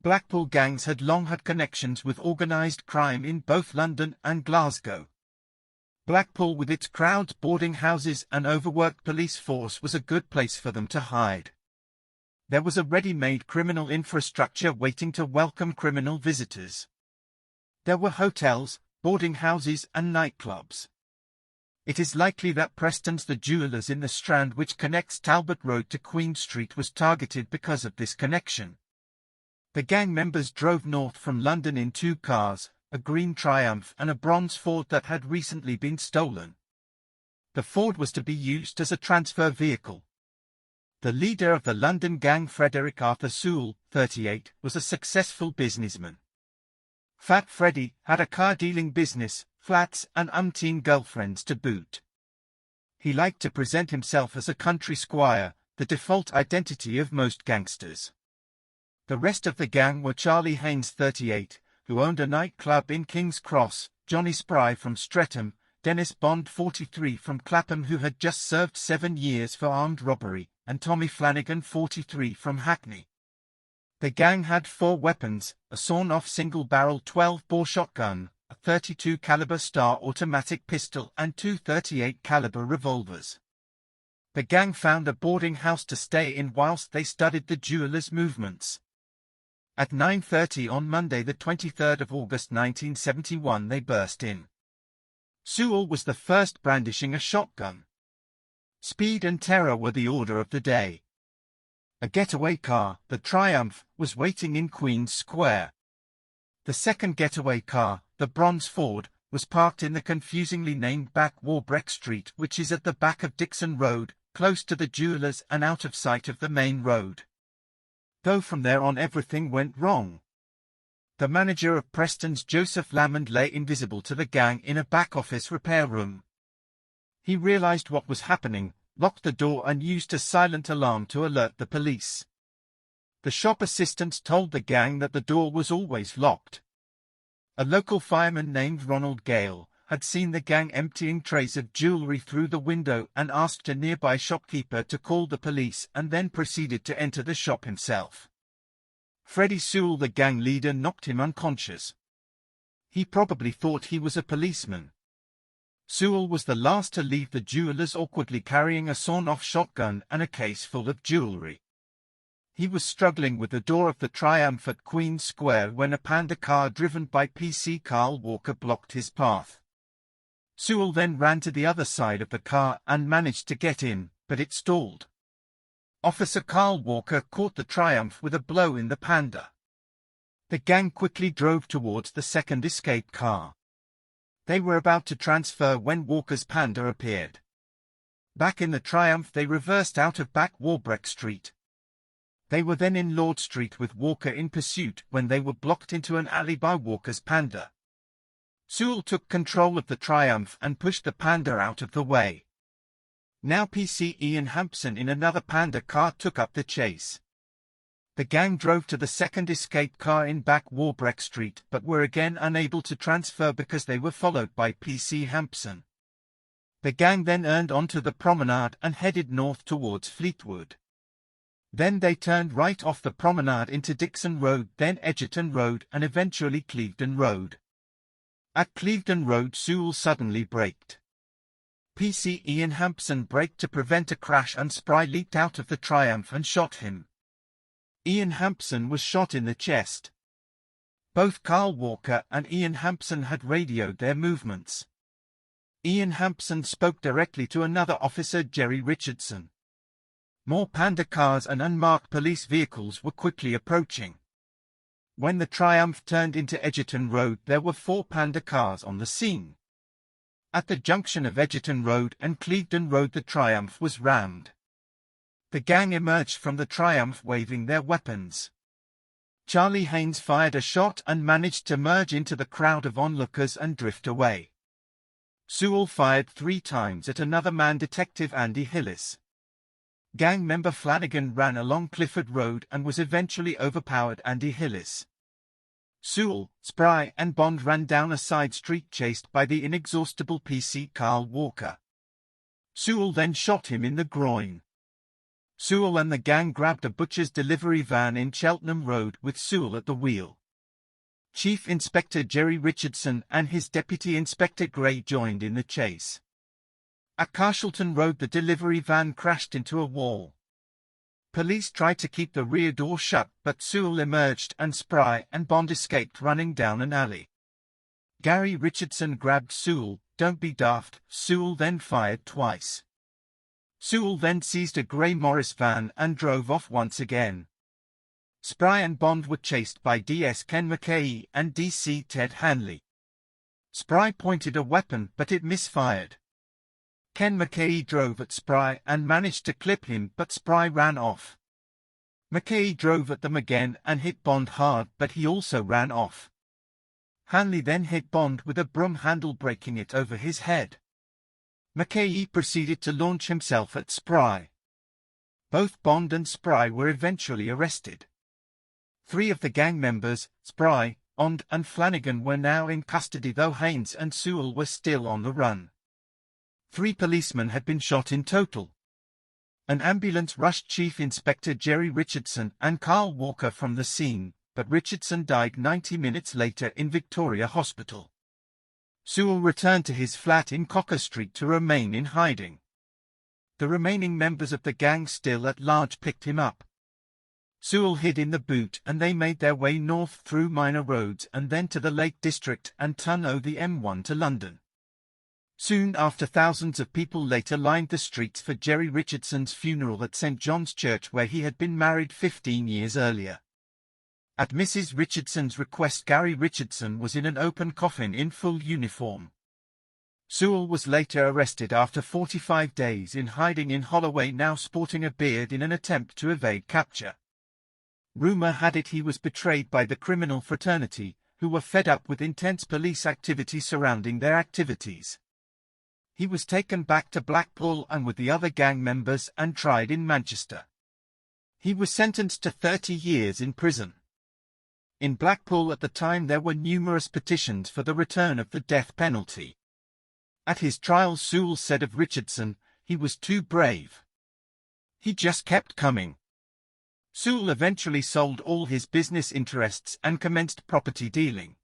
Blackpool gangs had long had connections with organised crime in both London and Glasgow. Blackpool, with its crowds, boarding houses and overworked police force, was a good place for them to hide. There was a ready-made criminal infrastructure waiting to welcome criminal visitors. There were hotels, boarding houses and nightclubs. It is likely that Preston's The Jewellers in the Strand, which connects Talbot Road to Queen Street, was targeted because of this connection. The gang members drove north from London in 2 cars, a green Triumph and a bronze Ford that had recently been stolen. The Ford was to be used as a transfer vehicle. The leader of the London gang, Frederick Arthur Sewell, 38, was a successful businessman. Fat Freddy had a car-dealing business, flats and umpteen girlfriends to boot. He liked to present himself as a country squire, the default identity of most gangsters. The rest of the gang were Charlie Haynes, 38, who owned a nightclub in King's Cross, Johnny Spry from Streatham, Dennis Bond, 43, from Clapham, who had just served 7 years for armed robbery, and Tommy Flanagan, 43, from Hackney. The gang had 4 weapons: a sawn-off single-barrel 12-bore shotgun, a 32 caliber Star automatic pistol and 2 38 caliber revolvers. The gang found a boarding house to stay in whilst they studied the jeweller's movements. At 9:30 on Monday, the 23rd of August 1971, they burst in. Sewell was the first, brandishing a shotgun. Speed and terror were the order of the day. A getaway car, the Triumph, was waiting in Queen's Square. The second getaway car, the bronze Ford, was parked in the confusingly named back Warbrick Street, which is at the back of Dixon Road, close to the jewellers and out of sight of the main road. Though from there on everything went wrong. The manager of Preston's, Joseph Lamond, lay invisible to the gang in a back-office repair room. He realized what was happening, locked the door and used a silent alarm to alert the police. The shop assistants told the gang that the door was always locked. A local fireman named Ronald Gale had seen the gang emptying trays of jewellery through the window and asked a nearby shopkeeper to call the police, and then proceeded to enter the shop himself. Freddie Sewell, the gang leader, knocked him unconscious. He probably thought he was a policeman. Sewell was the last to leave the jewellers, awkwardly carrying a sawn-off shotgun and a case full of jewellery. He was struggling with the door of the Triumph at Queen's Square when a Panda car driven by PC Carl Walker blocked his path. Sewell then ran to the other side of the car and managed to get in, but it stalled. Officer Carl Walker caught the Triumph with a blow in the Panda. The gang quickly drove towards the second escape car. They were about to transfer when Walker's Panda appeared. Back in the Triumph, they reversed out of back Warbrick Street. They were then in Lord Street with Walker in pursuit when they were blocked into an alley by Walker's Panda. Sewell took control of the Triumph and pushed the Panda out of the way. Now PC Ian Hampson in another Panda car took up the chase. The gang drove to the second escape car in back Warbrick Street, but were again unable to transfer because they were followed by PC Hampson. The gang then earned onto the promenade and headed north towards Fleetwood. Then they turned right off the promenade into Dixon Road, then Egerton Road and eventually Clevedon Road. At Clevedon Road, Sewell suddenly braked. PC Ian Hampson braked to prevent a crash and Spry leaped out of the Triumph and shot him. Ian Hampson was shot in the chest. Both Carl Walker and Ian Hampson had radioed their movements. Ian Hampson spoke directly to another officer, Jerry Richardson. More Panda cars and unmarked police vehicles were quickly approaching. When the Triumph turned into Egerton Road, there were 4 Panda cars on the scene. At the junction of Egerton Road and Clevedon Road, the Triumph was rammed. The gang emerged from the Triumph waving their weapons. Charlie Haynes fired a shot and managed to merge into the crowd of onlookers and drift away. Sewell fired 3 times at another man, Detective Andy Hillis. Gang member Flanagan ran along Clifford Road and was eventually overpowered. Andy Hillis, Sewell, Spry and Bond ran down a side street chased by the inexhaustible PC Carl Walker. Sewell then shot him in the groin. Sewell and the gang grabbed a butcher's delivery van in Cheltenham Road with Sewell at the wheel. Chief Inspector Jerry Richardson and his Deputy Inspector Gray joined in the chase. At Carshalton Road, the delivery van crashed into a wall. Police tried to keep the rear door shut, but Sewell emerged and Spry and Bond escaped running down an alley. Gary Richardson grabbed Sewell. "Don't be daft." Sewell then fired twice. Sewell then seized a grey Morris van and drove off once again. Spry and Bond were chased by DS Ken McKay and DC Ted Hanley. Spry pointed a weapon, but it misfired. Ken McKay drove at Spry and managed to clip him, but Spry ran off. McKay drove at them again and hit Bond hard, but he also ran off. Hanley then hit Bond with a broom handle, breaking it over his head. McKay proceeded to launch himself at Spry. Both Bond and Spry were eventually arrested. 3 of the gang members, Spry, Bond and Flanagan, were now in custody, though Haynes and Sewell were still on the run. 3 policemen had been shot in total. An ambulance rushed Chief Inspector Jerry Richardson and Carl Walker from the scene, but Richardson died 90 minutes later in Victoria Hospital. Sewell returned to his flat in Cocker Street to remain in hiding. The remaining members of the gang still at large picked him up. Sewell hid in the boot and they made their way north through minor roads and then to the Lake District and turn the M1 to London. Soon after, thousands of people later lined the streets for Jerry Richardson's funeral at St. John's Church, where he had been married 15 years earlier. At Mrs. Richardson's request, Gary Richardson was in an open coffin in full uniform. Sewell was later arrested after 45 days in hiding in Holloway, now sporting a beard, in an attempt to evade capture. Rumor had it he was betrayed by the criminal fraternity, who were fed up with intense police activity surrounding their activities. He was taken back to Blackpool and with the other gang members and tried in Manchester. He was sentenced to 30 years in prison. In Blackpool at the time there were numerous petitions for the return of the death penalty. At his trial, Sewell said of Richardson, "He was too brave. He just kept coming." Sewell eventually sold all his business interests and commenced property dealing.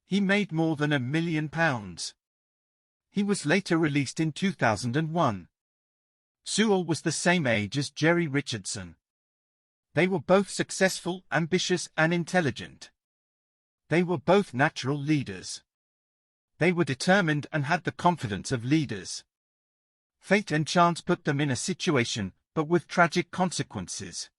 He made more than £1 million. He was later released in 2001. Sewell was the same age as Jerry Richardson. They were both successful, ambitious, and intelligent. They were both natural leaders. They were determined and had the confidence of leaders. Fate and chance put them in a situation, but with tragic consequences.